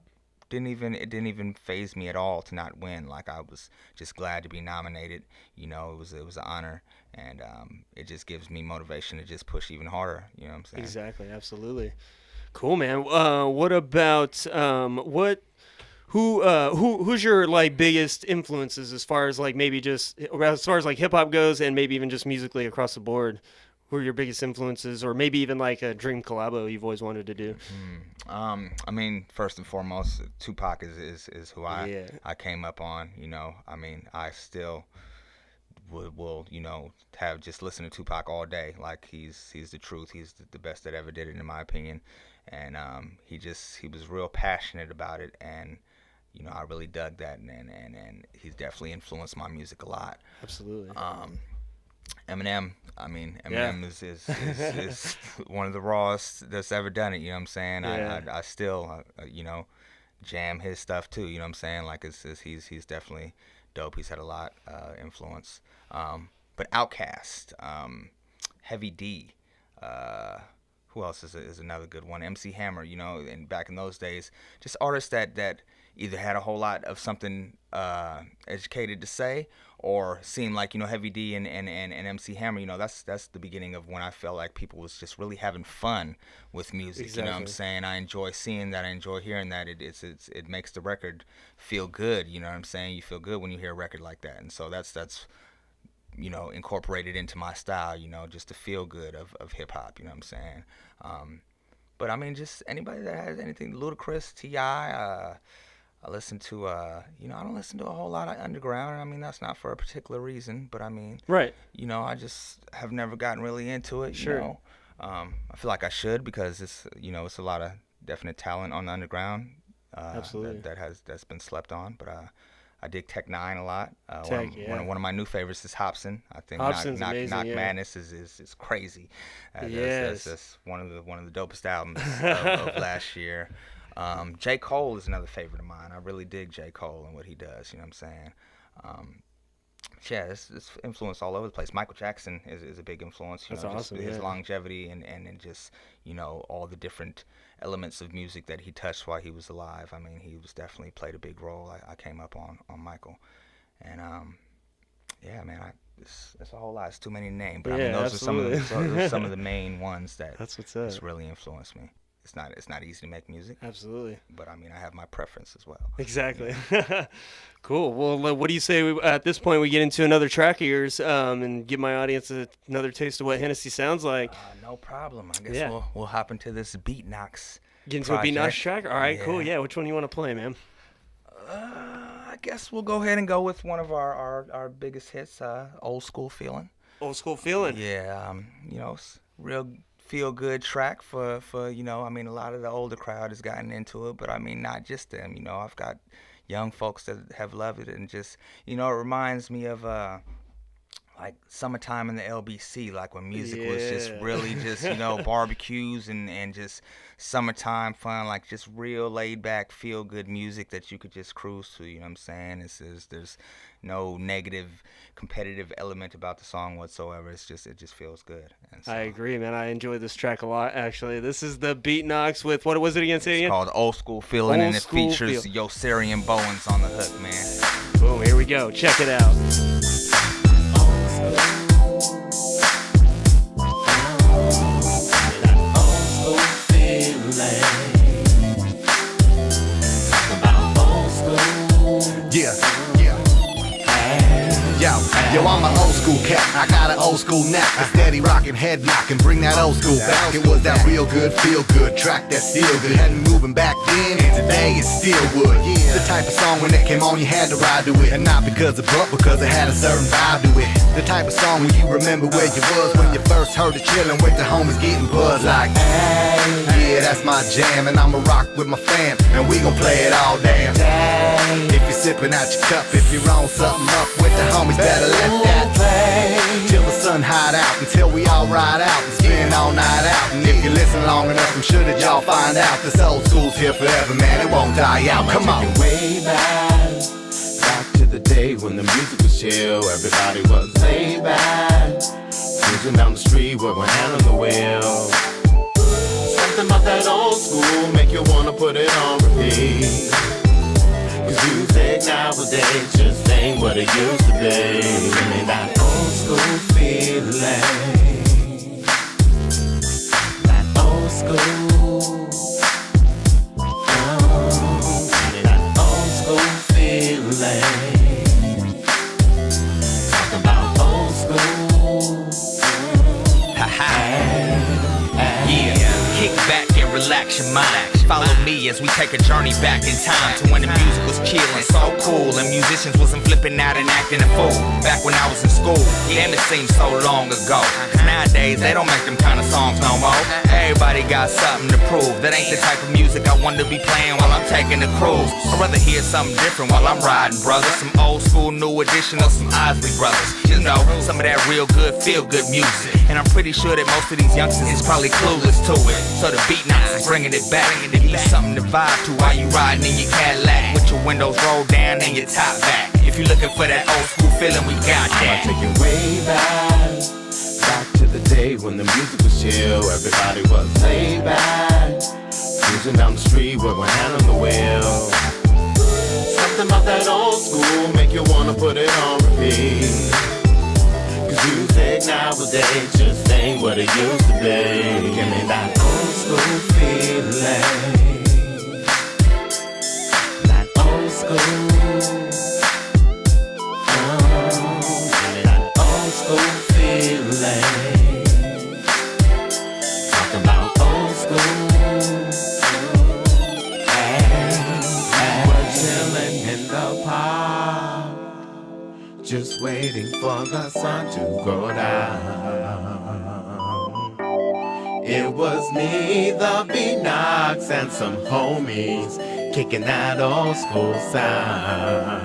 didn't even faze me at all to not win. Like, I was just glad to be nominated. It was an honor, and it just gives me motivation to just push even harder. You know what I'm saying? Exactly, absolutely. Cool, man. What about who's your like biggest influences as far as like maybe just as far as like hip hop goes, and maybe even just musically across the board? Who are your biggest influences, or maybe even like a dream collabo you've always wanted to do? I mean, first and foremost, Tupac is who I came up on. I mean, I still will have just listen to Tupac all day. Like, he's the truth. He's the best that ever did it, in my opinion. And he was real passionate about it, and I really dug that, and he's definitely influenced my music a lot. Absolutely. Eminem. I mean, Eminem is one of the rawest that's ever done it. You know what I'm saying? Yeah. I still jam his stuff too. You know what I'm saying? Like, he's definitely dope. He's had a lot influence. But Outkast, Heavy D. Who else is another good one? MC Hammer. And back in those days, just artists that either had a whole lot of something educated to say, or seemed like Heavy D and MC Hammer. That's the beginning of when I felt like people was just really having fun with music. Exactly. You know what I'm saying? I enjoy seeing that. I enjoy hearing that. It makes the record feel good. You know what I'm saying? You feel good when you hear a record like that, and so that's incorporated into my style. Just to feel good of hip hop. You know what I'm saying? But I mean, just anybody that has anything. Ludacris, T.I. I listen to, I don't listen to a whole lot of underground. I mean, that's not for a particular reason, but I mean, right. I just have never gotten really into it. Sure. I feel like I should, because it's, it's a lot of definite talent on the underground. Absolutely. That's been slept on, but I dig Tech Nine a lot. One of my new favorites is Hobson. I think Hobson's Knock amazing, Madness is crazy. Yes. That's one of the dopest albums of last year. J. Cole is another favorite of mine. I really dig J. Cole and what he does. You know what I'm saying? It's influence all over the place. Michael Jackson is a big influence. That's just awesome. His longevity and just all the different elements of music that he touched while he was alive. I mean, he was definitely played a big role. I came up on Michael, and man, it's a whole lot. It's too many to name. But I Yeah, mean, those absolutely. are some of the main ones That's what's up. that's really influenced me. It's not easy to make music. Absolutely. But I mean, I have my preference as well. Exactly. Cool. Well, what do you say at this point we get into another track of yours and give my audience another taste of what Hennessy sounds like? No problem. I guess we'll hop into this Beatnox. Get into a Beatnox track? All right, cool. Yeah, which one do you want to play, man? I guess we'll go ahead and go with one of our biggest hits, Old School Feeling. Old School Feeling. Yeah, real feel-good track for I mean, a lot of the older crowd has gotten into it, but I mean, not just them. I've got young folks that have loved it, and just, it reminds me of like summertime in the LBC, like when music was just really just, barbecues and just summertime fun, like just real laid-back, feel-good music that you could just cruise to, you know what I'm saying? There's no negative competitive element about the song whatsoever. It just feels good. And so, I agree, man. I enjoy this track a lot, actually. This is the Beatnox with, what was it again? Say it again? It's called Old School Feeling, Old and it School features Yosarian Bowens on the hook, man. Boom, here we go. Check it out. Yo, I'm an old school cat, I got an old school knack. A steady rockin', head knockin', bring that old school back. It was that real good, feel good track that feel good. Had me moving back then, and today it still would. The type of song when it came on, you had to ride to it. And not because of but because it had a certain vibe to it. The type of song when you remember where you was when you first heard it chillin' with the homies getting buzzed like, hey, yeah, that's my jam, and I'ma rock with my fam, and we gon' play it all damn. If you're sippin' out your cup, if you're on something up with the homies, better let that play till the sun hide out, until we all ride out and spend all night out. And if you listen long enough, I'm sure that y'all find out this old school's here forever, man. It won't die out. Come on. Way back to the day when the music was chill, everybody was laid back, cruising down the street with one hand on the wheel. Something about that old school make you wanna put it on repeat. Cause music nowadays just ain't what it used to be. Give me that old school feeling, that old school, give me that old school feeling. Talk about old school. Yeah, kick back and relax your mind. Follow me as we take a journey back in time to when the music was chill and so cool, and musicians wasn't flipping out and acting a fool. Back when I was in school, damn, it seems so long ago. Cause nowadays they don't make them kind of songs no more. Everybody got something to prove. That ain't the type of music I want to be playing while I'm taking a cruise. I'd rather hear something different while I'm riding, brother. Some old school, new edition of some Isley Brothers. You know, some of that real good, feel good music. And I'm pretty sure that most of these youngsters is probably clueless to it. So the Beatnox is bringing it back. Give you something to vibe to while you riding in your Cadillac, with your windows rolled down and your top back. If you're looking for that old school feeling, we got that. I'ma take it way back to the day when the music was chill, everybody was laid back, cruising down the street with one hand on the wheel. Something about that old school make you wanna put it on repeat. Cause music nowadays just ain't what it used to be. Give me that old school feeling, that old school. Give me that old school feeling. Talk about old school. We're chilling in the park, just waiting for the sun to go down. It was me, the Beatnox, and some homies kicking that old school sound.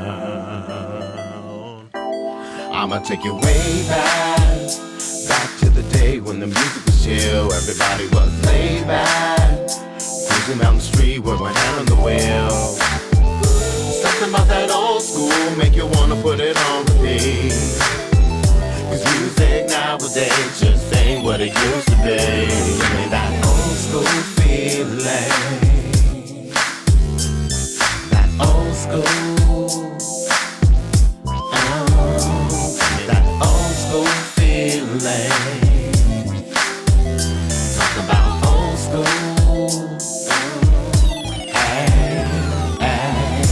I'ma take you way back to the day when the music was chill, everybody was laid back, cruising down the street with one hand on the wheel. Something about that old school make you wanna put it on repeat. Cause music nowadays just ain't what it used to be. Give me that old school feeling, that old school. Give me that old slang. Talk about old school. Hey, hey.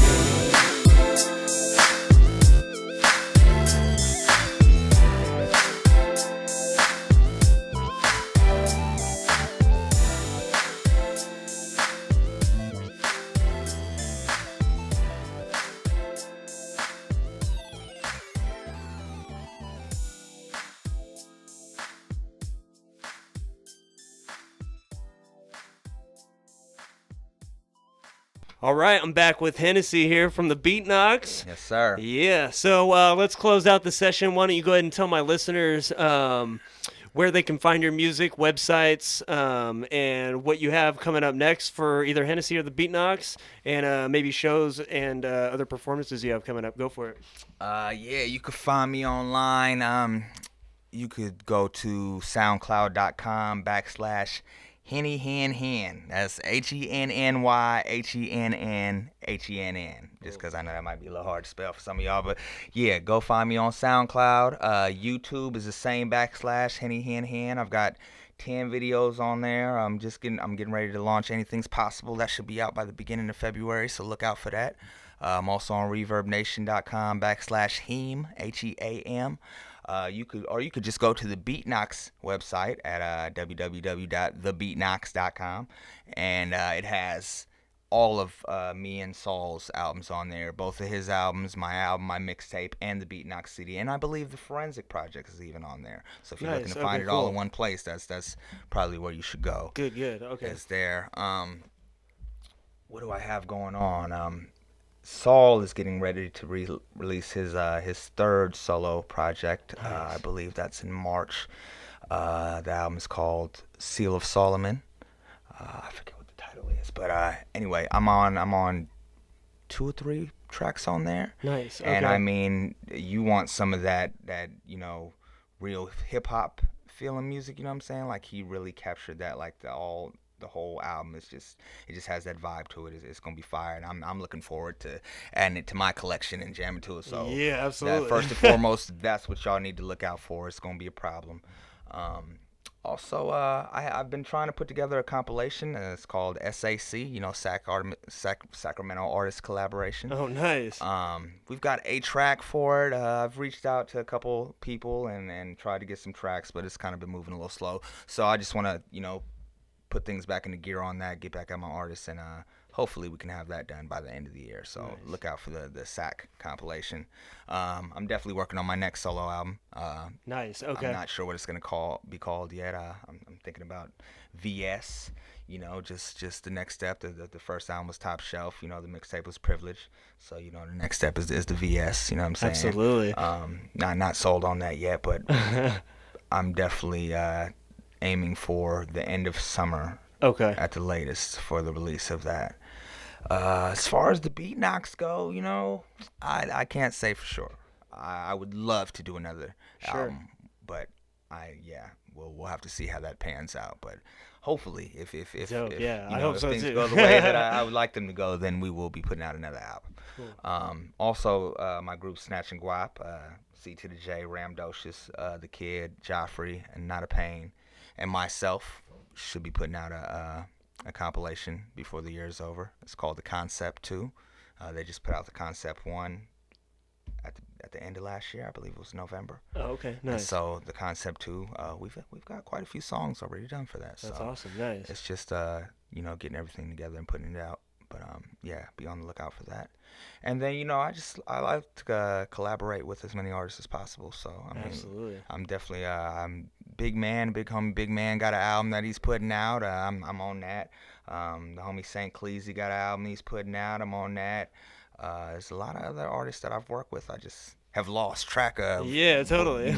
All right, I'm back with Hennessy here from the Beat Knocks. Yes, sir. Yeah, so let's close out the session. Why don't you go ahead and tell my listeners where they can find your music, websites, and what you have coming up next for either Hennessy or the Beat Knocks, and maybe shows and other performances you have coming up. Go for it. Yeah, you could find me online. You could go to soundcloud.com/HennyHenHen. That's HennyHenNhen. Just because I know that might be a little hard to spell for some of y'all, but yeah, go find me on SoundCloud. YouTube is the same /HennyHenHen. I've got 10 videos on there. I'm getting ready to launch Anything's Possible. That should be out by the beginning of February, so look out for that. I'm also on ReverbNation.com /Heam, You could just go to the Beatnox website at www.thebeatnox.com, and it has all of me and Saul's albums on there. Both of his albums, my album, my mixtape, and the Beatnox CD, and I believe the Forensic Project is even on there. So if you're looking to find it all in one place, that's probably where you should go. Good. Okay. It's there. What do I have going on? Saul is getting ready to release his third solo project. I believe that's in March. The album is called Seal of Solomon. I forget what the title is, but anyway, I'm on 2 or 3 tracks on there. Nice. Okay. And I mean, you want some of that real hip hop feeling music. You know what I'm saying? Like he really captured that, like the whole album is just has that vibe to it. It's gonna be fire, and I'm looking forward to adding it to my collection and jamming to it. So yeah, absolutely. First and foremost, that's what y'all need to look out for. It's gonna be a problem. Also, I've been trying to put together a compilation. It's called SAC, Sacramento Artist Collaboration. Oh, nice. We've got a track for it. I've reached out to a couple people and tried to get some tracks, but it's kind of been moving a little slow. So I just want to, put things back into gear on that, get back at my artists, and hopefully we can have that done by the end of the year. So nice. Look out for the SAC compilation. I'm definitely working on my next solo album. Nice. Okay. I'm not sure what it's gonna be called yet. I'm thinking about VS. Just the next step. The first album was Top Shelf. The mixtape was Privilege. So the next step is the VS. You know what I'm saying? Absolutely. Not sold on that yet, but I'm definitely aiming for the end of summer. Okay. At the latest for the release of that. As far as the Beat Knocks go, I can't say for sure. I would love to do another album, but we'll have to see how that pans out. But hopefully, if I hope so things too. go the way that I would like them to go, then we will be putting out another album. Cool. Also, my group Snatch and Guap, C to the J, Ramdocious, The Kid, Joffrey, and Not a Pain, and myself should be putting out a compilation before the year is over. It's called The Concept 2. They just put out The Concept 1 at the end of last year. I believe it was November. Oh, okay, nice. And so The Concept 2, we've got quite a few songs already done for that. That's so awesome, nice. It's just getting everything together and putting it out. But be on the lookout for that. And then I like to collaborate with as many artists as possible. So absolutely, I'm definitely I'm Big homie Big Man got an album that he's putting out. I'm on that. The homie St. Cleasy got an album he's putting out. I'm on that. There's a lot of other artists that I've worked with. I just have lost track of. Yeah, totally.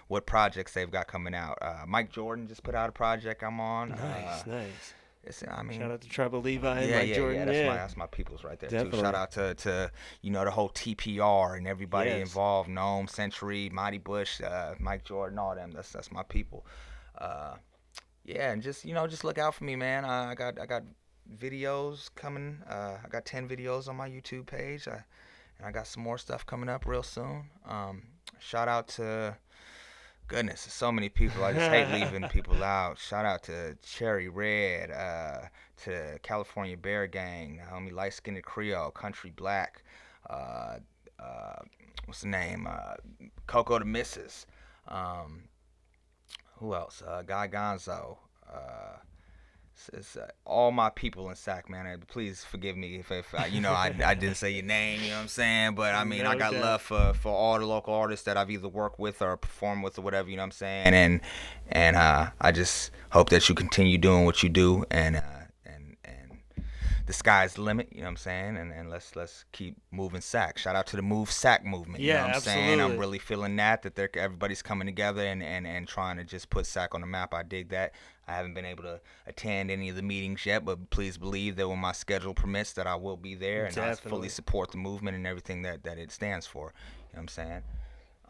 What projects they've got coming out. Mike Jordan just put out a project I'm on. Nice. Shout out to Tribal Levi and Mike Jordan. That's my peoples right there Definitely. too. Shout out to the whole TPR and everybody involved. Gnome, Century, Mighty Bush, Mike Jordan, all them. That's my people. And just look out for me, man. I got videos coming. I got 10 videos on my YouTube page. And I got some more stuff coming up real soon. Shout out to Goodness, so many people. I just hate leaving people out. Shout out to Cherry Red, to California Bear Gang, homie Light Skinned Creole, Country Black, what's the name? Coco the Missus. Who else? Guy Gonzo. It's all my people in SAC, man. Please forgive me if I didn't say your name, you know what I'm saying? But I mean, I got love for all the local artists that I've either worked with or performed with or whatever, you know what I'm saying? And I just hope that you continue doing what you do, and the sky's the limit, you know what I'm saying? And let's keep moving SAC. Shout out to the Move SAC movement, you know what I'm saying? I'm really feeling that everybody's coming together and trying to just put SAC on the map. I dig that. I haven't been able to attend any of the meetings yet, but please believe that when my schedule permits that I will be there, and I fully support the movement and everything that it stands for, you know what I'm saying?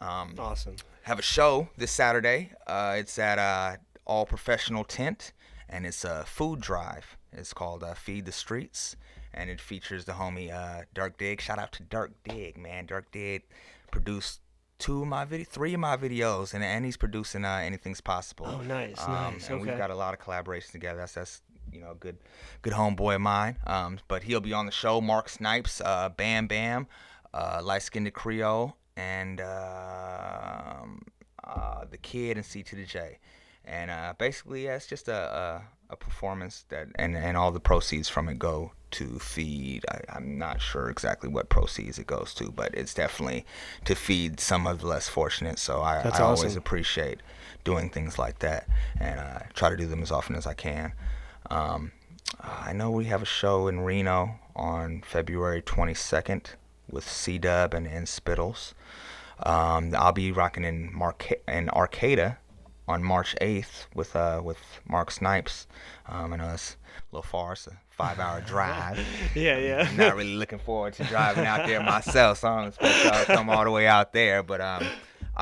Awesome. Have a show this Saturday. It's at All Professional Tent, and it's a food drive. It's called Feed the Streets, and it features the homie Dirk Dig. Shout out to Dirk Dig, man. Dirk Dig produced 3 of my videos, and he's producing Anything's Possible. Oh, nice, nice. And we've got a lot of collaborations together. That's a good homeboy of mine. But he'll be on the show. Mark Snipes, Bam Bam, Light Skinned Creole, and the Kid and C to the J. And basically, it's just a performance that, and all the proceeds from it go to feed. I'm not sure exactly what proceeds it goes to, but it's definitely to feed some of the less fortunate. So I always appreciate doing things like that, and I try to do them as often as I can. I know we have a show in Reno on February 22nd with C-Dub and Spittles. I'll be rocking in Arcata on March 8th with Mark Snipes. I know it's a little far. It's a 5-hour drive. Yeah. Not really looking forward to driving out there myself, so I don't expect y'all to come all the way out there. But I'm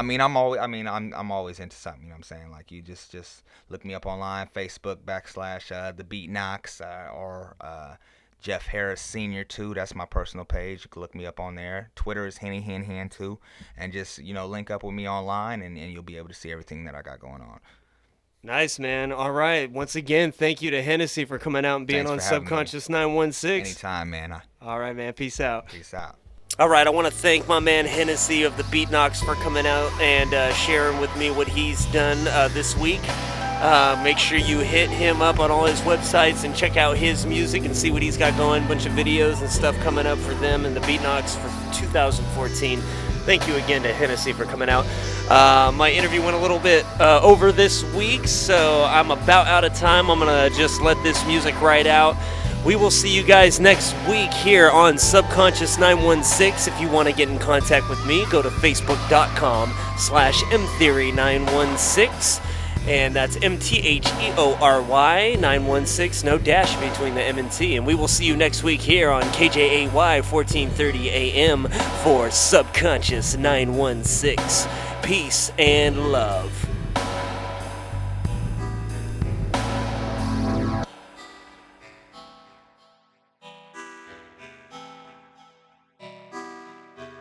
always into something. You know what I'm saying? Like, you just look me up online, Facebook / The Beat Knocks, or Jeff Harris Senior 2. That's my personal page. You can look me up on there. Twitter is Henny Hen Hen 2, and just link up with me online, and you'll be able to see everything that I got going on. Nice, man. All right. Once again, thank you to Hennessy for coming out and being on Subconscious 916. Anytime, man. All right, man. Peace out. Peace out. All right, I want to thank my man Hennessy of the Beat Knocks for coming out and sharing with me what he's done this week. Make sure you hit him up on all his websites and check out his music and see what he's got going. A bunch of videos and stuff coming up for them and the Beat Knocks for 2014. Thank you again to Hennessy for coming out. My interview went a little bit over this week, so I'm about out of time. I'm going to just let this music ride out. We will see you guys next week here on Subconscious 916. If you want to get in contact with me, go to facebook.com/mtheory916. And that's MTHEORY 916, no dash between the M and T. And we will see you next week here on KJAY 1430 AM for Subconscious 916. Peace and love.